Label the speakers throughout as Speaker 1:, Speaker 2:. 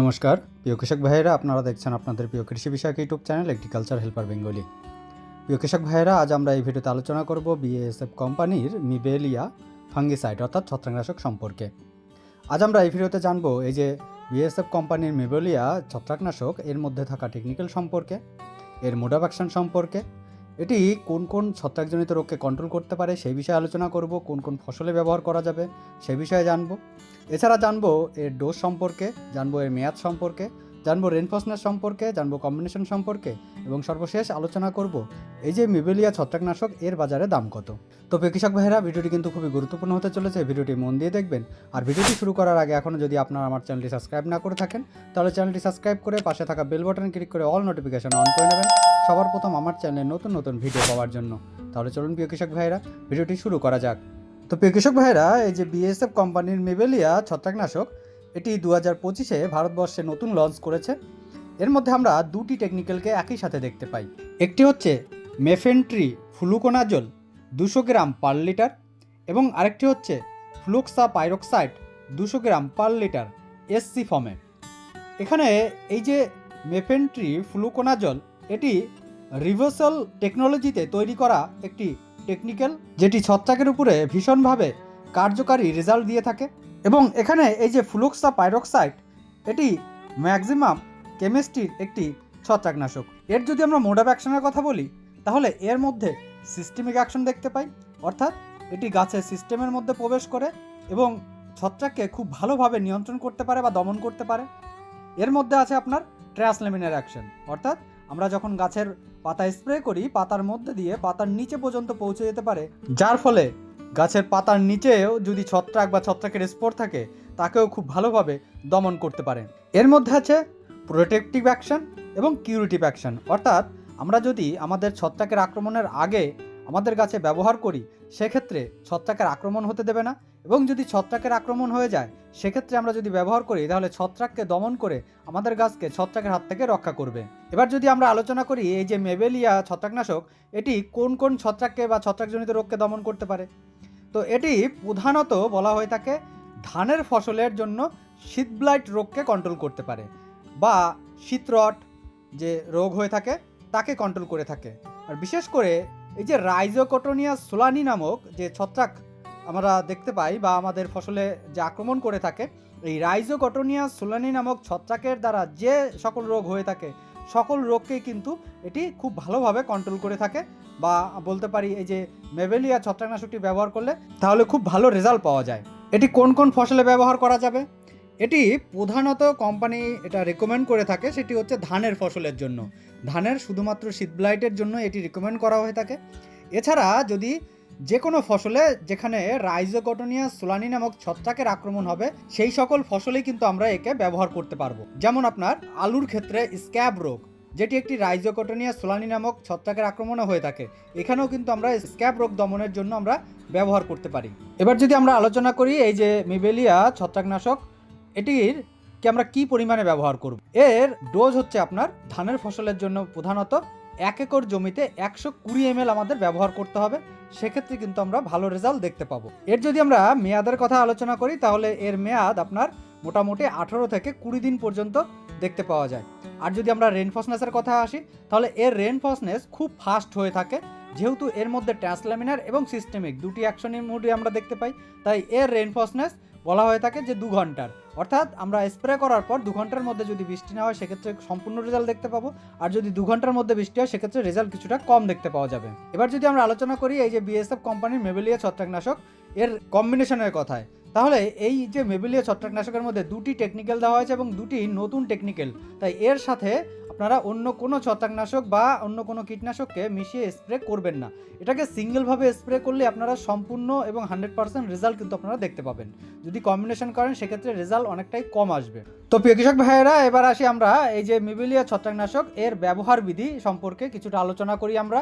Speaker 1: নমস্কার প্রিয় কৃষক ভাইয়েরা, আপনারা দেখছেন আপনাদের প্রিয় কৃষি বিষয়ক YouTube channel agriculture helper Bengali. প্রিয় কৃষক ভাইয়েরা, আজ আমরা এই ভিডিওতে আলোচনা করব বিএএসএফ কোম্পানির মিবেলিয়া ফাঙ্গিসাইড অর্থাৎ ছত্রাকনাশক সম্পর্কে। আজ আমরা এই ভিডিওতে জানবো এই যে বিএএসএফ কোম্পানির মিবেলিয়া ছত্রাকনাশক, এর মধ্যে থাকা টেকনিক্যাল সম্পর্কে, এর মোড অফ অ্যাকশন সম্পর্কে, এটি কোন কোন ছত্রাকজনিত রোগকে কন্ট্রোল করতে পারে সেই বিষয়ে আলোচনা করব, কোন কোন ফসলে ব্যবহার করা যাবে সেই বিষয়ে জানবো। এছাড়া জানবো এর ডোজ সম্পর্কে, জানবো এর মেয়াদ সম্পর্কে, জানবো রেনফোর্সনেস সম্পর্কে, জানবো কম্বিনেশন সম্পর্কে এবং সর্বশেষ আলোচনা করব এই যে মিবেলিয়া ছত্রাকনাশক এর বাজারে দাম কত। তো প্রিয় কৃষক ভাইয়েরা, ভিডিওটি কিন্তু খুবই গুরুত্বপূর্ণ হতে চলেছে, ভিডিওটি মন দিয়ে দেখবেন। আর ভিডিওটি শুরু করার আগে এখনও যদি আপনারা আমার চ্যানেলটি সাবস্ক্রাইব না করে থাকেন, তাহলে চ্যানেলটি সাবস্ক্রাইব করে পাশে থাকা বেল বাটন ক্লিক করে অল নোটিফিকেশন অন করে নেবেন সবার প্রথম আমার চ্যানেলে নতুন নতুন ভিডিও পাওয়ার জন্য। তাহলে চলুন প্রিয় কৃষক ভাইয়েরা, ভিডিওটি শুরু করা যাক। তো প্রিয় কৃষক ভাইয়েরা, এই যে বিএসএফ কোম্পানির মিবেলিয়া ছত্রাকনাশক, এটি 2025-এ ভারতবর্ষে নতুন লঞ্চ করেছে। এর মধ্যে আমরা দুটি টেকনিক্যালকে একই সাথে দেখতে পাই। একটি হচ্ছে মেফেন্ট্রি ফ্লুকোনাজল 200 গ্রাম পার লিটার এবং আরেকটি হচ্ছে ফ্লুক্সা পাইরক্সাইড 200 গ্রাম পার লিটার এসসি ফর্মে। এখানে এই যে মেফেন্ট্রি ফ্লুকোনাজল, এটি রিভার্সাল টেকনোলজিতে তৈরি করা একটি টেকনিক্যাল, যেটি ছত্রাকের উপরে ভীষণভাবে কার্যকারী রেজাল্ট দিয়ে থাকে। এবং এখানে এই যে ফ্লুক্সা পাইরক্সাইড, এটি ম্যাক্সিমাম কেমিস্ট্রির একটি ছত্রাকনাশক। এর যদি আমরা মোড অফ অ্যাকশনের কথা বলি, তাহলে এর মধ্যে সিস্টেমিক অ্যাকশন দেখতে পাই, অর্থাৎ এটি গাছের সিস্টেমের মধ্যে প্রবেশ করে এবং ছত্রাককে খুব ভালোভাবে নিয়ন্ত্রণ করতে পারে বা দমন করতে পারে। এর মধ্যে আছে আপনার ট্রান্সলেমিনার অ্যাকশন, অর্থাৎ আমরা যখন গাছের পাতা স্প্রে করি, পাতার মধ্যে দিয়ে পাতার নিচে পর্যন্ত পৌঁছে যেতে পারে, যার ফলে গাছের পাতার নিচেও যদি ছত্রাক বা ছত্রাকের স্পোর থাকে, তাকেও খুব ভালোভাবে দমন করতে পারে। এর মধ্যে আছে প্রোটেক্টিভ অ্যাকশন এবং কিউরেটিভ অ্যাকশন, অর্থাৎ আমরা যদি আমাদের ছত্রাকের আক্রমণের আগে আমাদের গাছে ব্যবহার করি, সেক্ষেত্রে ছত্রাকের আক্রমণ হতে দেবে না, এবং যদি ছত্রাকের আক্রমণ হয়ে যায় সেক্ষেত্রে আমরা যদি ব্যবহার করি, তাহলে ছত্রাককে দমন করে আমাদের গাছকে ছত্রাকের হাত থেকে রক্ষা করবে। এবার যদি আমরা আলোচনা করি এই যে মেবেলিয়া ছত্রাকনাশক, এটি কোন কোন ছত্রাককে বা ছত্রাকজনিত রোগকে দমন করতে পারে, তো এটি প্রধানত বলা হয়ে থাকে ধানের ফসলের জন্য শীত ব্লাইট রোগকে কন্ট্রোল করতে পারে, বা শীতরট যে রোগ হয়ে থাকে তাকে কন্ট্রোল করে থাকে। আর বিশেষ করে এই যে রাইজোকোটোনিয়া সোলানি নামক যে ছত্রাক আমরা দেখতে পাই বা আমাদের ফসলে যে আক্রমণ করে থাকে, এই রাইজোকোটোনিয়া সোলানি নামক ছত্রাকের দ্বারা যে সকল রোগ হয়ে থাকে, সকল রোগকেই কিন্তু এটি খুব ভালোভাবে কন্ট্রোল করে থাকে। বা বলতে পারি এই যে মেবেলিয়া ছত্রাকনাশকটি ব্যবহার করলে তাহলে খুব ভালো রেজাল্ট পাওয়া যায়। এটি কোন কোন ফসলে ব্যবহার করা যাবে? এটি প্রধানত কোম্পানি এটা রেকমেন্ড করে থাকে, সেটি হচ্ছে ধানের ফসলের জন্য। ধানের শুধুমাত্র শীত ব্লাইটের জন্য এটি রেকমেন্ড করা হয়ে থাকে। এছাড়া যদি যে কোনো ফসলে যেখানে রাইজোকোটোনিয়া সোলানি নামক ছত্রাকের আক্রমণ হবে, সেই সকল ফসলেই কিন্তু আমরা একে ব্যবহার করতে পারবো। যেমন আপনার আলুর ক্ষেত্রে স্ক্যাব রোগ, যেটি একটি রাইজোকোটোনিয়া সোলানি নামক ছত্রাকের আক্রমণে হয়ে থাকে, এখানেও কিন্তু আমরা স্ক্যাব রোগ দমনের জন্য আমরা ব্যবহার করতে পারি। এবার যদি আমরা আলোচনা করি এই যে মিবেলিয়া ছত্রাকনাশক, এটির আমরা কি পরিমাণে ব্যবহার করব। এর ডোজ হচ্ছে আপনার ধানের ফসলের জন্য প্রধানত 1 একর জমিতে 120 ml আমাদের ব্যবহার করতে হবে, সেক্ষেত্রে কিন্তু আমরা ভালো রেজাল্ট দেখতে পাবো। এর যদি আমরা মেয়াদের কথা আলোচনা করি, তাহলে এর মেয়াদ আপনার মোটামুটি 18 থেকে 20 দিন পর্যন্ত দেখতে পাওয়া যায়। আর যদি আমরা রেনফোর্সনেসের কথা আসি, তাহলে এর রেনফোর্সনেস খুব ফাস্ট হয়ে থাকে, যেহেতু এর মধ্যে ট্রান্সল্যামিনার এবং সিস্টেমিক দুটি অ্যাকশনের মোডে আমরা দেখতে পাই, তাই এর রেনফোর্সনেস বলা হয়ে থাকে যে 2 ঘন্টার, অর্থাৎ আমরা স্প্রে করার পর 2 ঘন্টার মধ্যে যদি বৃষ্টি না হয় সেক্ষেত্রে সম্পূর্ণ রেজাল্ট দেখতে পাবো, আর যদি 2 ঘন্টার মধ্যে বৃষ্টি হয় সেক্ষেত্রে রেজাল্ট কিছুটা কম দেখতে পাওয়া যাবে। এবার যদি আমরা আলোচনা করি এই যে বিএসএফ কোম্পানির মেবেলিয়া ছত্রাকনাশক এর কম্বিনেশনের কথায়, তাহলে এই যে মেবেলিয়া ছত্রাকনাশকের মধ্যে দুটি টেকনিক্যাল দেওয়া হয়েছে এবং দুটি নতুন টেকনিক্যাল, তাই এর সাথে আপনারা অন্য কোনো ছত্রাকনাশক বা অন্য কোনো কীটনাশককে মিশিয়ে স্প্রে করবেন না। এটাকে সিঙ্গেলভাবে স্প্রে করলে আপনারা সম্পূর্ণ এবং 100% রেজাল্ট কিন্তু আপনারা দেখতে পাবেন। যদি কম্বিনেশন করেন সেক্ষেত্রে রেজাল্ট অনেকটাই কম আসবে। তো প্রিয় কৃষক ভাইয়েরা, এবার আসি আমরা এই যে মিবেলিয়া ছত্রাকনাশক এর ব্যবহার বিধি সম্পর্কে কিছুটা আলোচনা করি। আমরা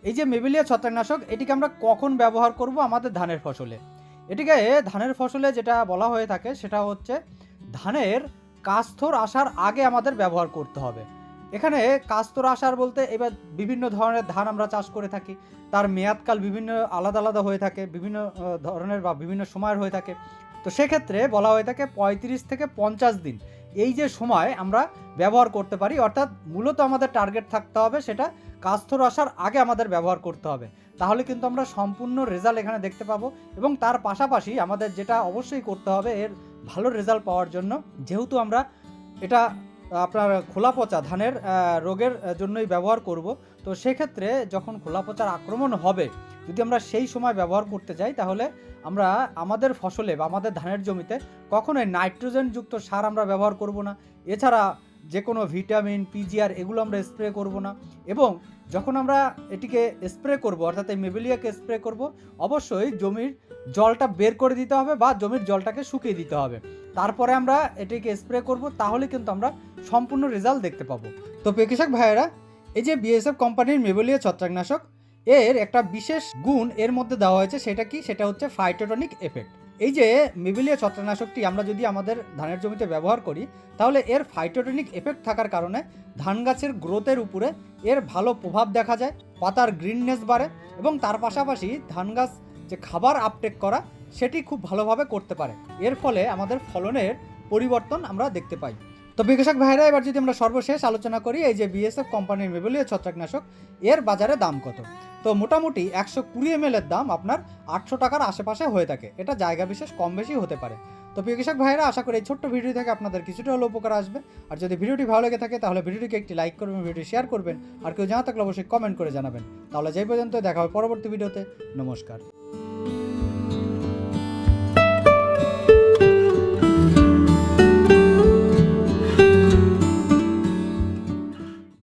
Speaker 1: এই যে মিবেলিয়া ছত্রাকনাশক, এটিকে আমরা কখন ব্যবহার করব আমাদের ধানের ফসলে। এটিকে ধানের ফসলে যেটা বলা হয়ে থাকে সেটা হচ্ছে ধানের কাস্তর আসার আগে আমাদের ব্যবহার করতে হবে। এখানে কাস্তর আসার বলতে এবার বিভিন্ন ধরনের ধান আমরা চাষ করে থাকি, তার মেয়াদকাল বিভিন্ন আলাদা আলাদা হয়ে থাকে, বিভিন্ন ধরনের বা বিভিন্ন সময়ের হয়ে থাকে। তো সেক্ষেত্রে বলা হয়ে থাকে 35 থেকে 50 দিন এই যে সময় আমরা ব্যবহার করতে পারি, অর্থাৎ মূলত আমাদের টার্গেট থাকতে হবে সেটা কাস্তর আসার আগে আমাদের ব্যবহার করতে হবে। তাহলে কিন্তু আমরা সম্পূর্ণ রেজাল্ট এখানে দেখতে পাবো। এবং তার পাশাপাশি আমাদের যেটা অবশ্যই করতে হবে এর ভালো রেজাল্ট পাওয়ার জন্য, যেহেতু আমরা এটা আপনার খোলা পচা ধানের রোগের জন্যই ব্যবহার করব, তো সেক্ষেত্রে যখন খোলা পচার আক্রমণ হবে, যদি আমরা সেই সময় ব্যবহার করতে যাই তাহলে আমরা আমাদের ফসলে বা আমাদের ধানের জমিতে কখনোই নাইট্রোজেনযুক্ত সার আমরা ব্যবহার করব না। এছাড়া যে কোনো ভিটামিন, পিজিআর এগুলো আমরা স্প্রে করব না। এবং যখন আমরা এটিকে স্প্রে করব, অর্থাৎ এই মেবেলিয়াকে স্প্রে করব, অবশ্যই জমির জলটা বের করে দিতে হবে বা জমির জলটাকে শুকিয়ে দিতে হবে। তারপরে আমরা এটিকে স্প্রে করব, তাহলে কিন্তু আমরা সম্পূর্ণ রেজাল্ট দেখতে পাবো। তো প্রিয় কৃষক ভাইয়েরা, এই যে বিএসএফ কোম্পানির মেবেলিয়া ছত্রাকনাশক, এর একটা বিশেষ গুণ এর মধ্যে দেওয়া হয়েছে। সেটা কি? সেটা হচ্ছে ফাইটোটনিক এফেক্ট। এই যে মেবেলিয়া ছত্রাকনাশকটি আমরা যদি আমাদের ধানের জমিতে ব্যবহার করি, তাহলে এর ফাইটোটনিক এফেক্ট থাকার কারণে ধান গাছের গ্রোথের উপরে এর ভালো প্রভাব দেখা যায়, পাতার গ্রিননেস বাড়ে এবং তার পাশাপাশি ধান গাছ যে খাবার আপটেক করা সেটি খুব ভালোভাবে করতে পারে। এর ফলে আমাদের ফলনের পরিবর্তন আমরা দেখতে পাই। তো কৃষক ভাইরা, এবার যদি আমরা সর্বশেষ আলোচনা করি এই যে বিএসএফ কোম্পানির মেবেলিয়া ছত্রাকনাশক, এর বাজারে দাম কত। তো মোটামুটি 120 ml এর দাম আপনার 800 টাকার আশেপাশে হয়ে থাকে। এটা জায়গা বিশেষ কম বেশি হতে পারে। তো প্রিয় কৃষক ভাইরা, আশা করি এই ছোট্ট ভিডিও থেকে আপনাদের কিছুটা হলেও উপকার আসবে। আর যদি ভিডিওটি ভালো লেগে থাকে তাহলে ভিডিওটিকে একটি লাইক করবেন, ভিডিওটি শেয়ার করবেন, আর কেউ জানা থাকলে অবশ্যই কমেন্ট করে জানাবেন। তাহলে যেই পর্যন্ত দেখা হবে পরবর্তী ভিডিওতে। নমস্কার।